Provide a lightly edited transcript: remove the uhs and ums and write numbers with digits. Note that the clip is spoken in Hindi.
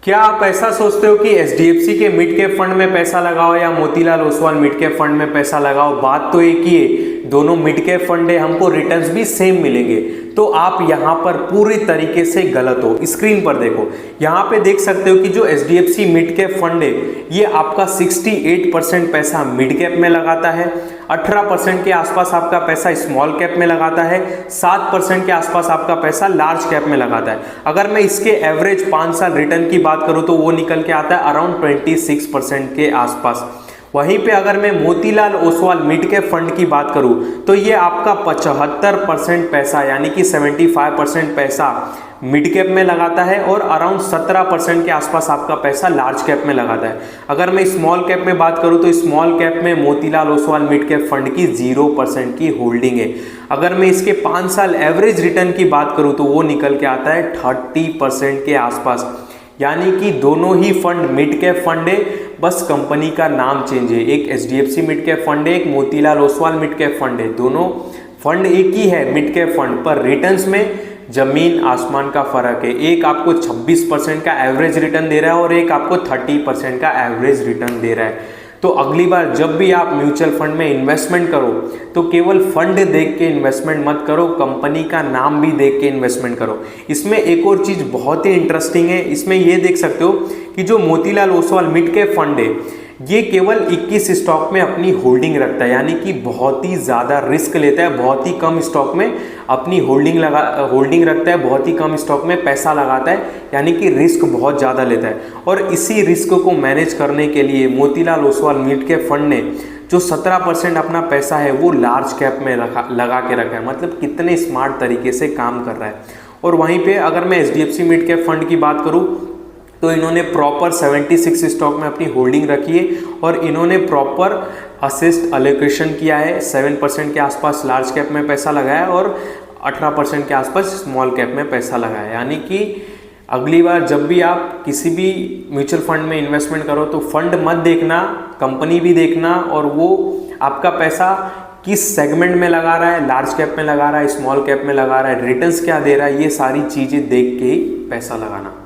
क्या आप ऐसा सोचते हो कि एचडीएफसी के मिड कैप फंड में पैसा लगाओ या Motilal Oswal mid cap fund में पैसा लगाओ, बात तो एक ही है, दोनों मिड कैप फंड है, हमको रिटर्न्स भी सेम मिलेंगे। तो आप यहां पर पूरी तरीके से गलत हो। स्क्रीन पर देखो, यहां पे देख सकते हो कि जो एचडीएफसी मिड कैप फंड है ये आपका 68% पैसा मिड कैप में लगाता है, 18% के आसपास आपका पैसा स्मॉल कैप में लगाता है, 7% के आसपास आपका पैसा लार्ज कैप में लगाता है। अगर मैं इसके एवरेज 5 साल रिटर्न की बात करूं तो वो निकल के आता है अराउंड 26% के आसपास। वहीं पे अगर मैं Motilal Oswal mid cap fund की बात करूं तो ये आपका 75% पैसा यानी कि 75% पैसा मिड कैप में लगाता है और अराउंड 17% के आसपास आपका पैसा लार्ज कैप में लगाता है। अगर मैं स्मॉल कैप में बात करूं तो स्मॉल कैप में Motilal Oswal mid cap fund की 0% की होल्डिंग है। अगर मैं इसके 5 साल एवरेज रिटर्न की बात करूं तो वो निकल के आता है 30% के आसपास, यानी कि दोनों ही फंड मिड कैप फंड है, बस कंपनी का नाम चेंज है। एक एचडीएफसी मिड कैप फंड है, एक Motilal Oswal mid cap fund है। दोनों फंड एक ही है मिड कैप फंड, पर रिटर्न्स में जमीन आसमान का फर्क है। एक आपको 26% का एवरेज रिटर्न दे रहा है और एक आपको 30% का एवरेज रिटर्न दे रहा है। तो अगली बार जब भी आप म्यूचुअल फंड में इन्वेस्टमेंट करो तो केवल फंड देख के इन्वेस्टमेंट मत करो, कंपनी का नाम भी देख के इन्वेस्टमेंट करो। इसमें एक और चीज़ बहुत ही इंटरेस्टिंग है, इसमें ये देख सकते हो कि जो Motilal Oswal mid cap fund है ये केवल 21 स्टॉक में अपनी होल्डिंग रखता है, यानी कि बहुत ही ज़्यादा रिस्क लेता है, बहुत ही कम स्टॉक में अपनी होल्डिंग रखता है, बहुत ही कम स्टॉक में पैसा लगाता है, यानी कि रिस्क बहुत ज़्यादा लेता है। और इसी रिस्क को मैनेज करने के लिए Motilal Oswal mid cap fund ने जो 17% अपना पैसा है वो लार्ज कैप में लगा के रखा है। मतलब कितने स्मार्ट तरीके से काम कर रहा है। और वहीं पे अगर मैं एचडीएफसी मिड कैप फंड की बात करूँ तो इन्होंने प्रॉपर 76 स्टॉक में अपनी होल्डिंग रखी है और इन्होंने प्रॉपर असेस्ड एलोकेशन किया है। 7% के आसपास लार्ज कैप में पैसा लगाया और 18% के आसपास स्मॉल कैप में पैसा लगाया। यानी कि अगली बार जब भी आप किसी भी म्यूचुअल फंड में इन्वेस्टमेंट करो तो फंड मत देखना, कंपनी भी देखना और वो आपका पैसा किस सेगमेंट में लगा रहा है, लार्ज कैप में लगा रहा है, स्मॉल कैप में लगा रहा है, रिटर्न्स क्या दे रहा है, ये सारी चीज़ें देख के ही पैसा लगाना।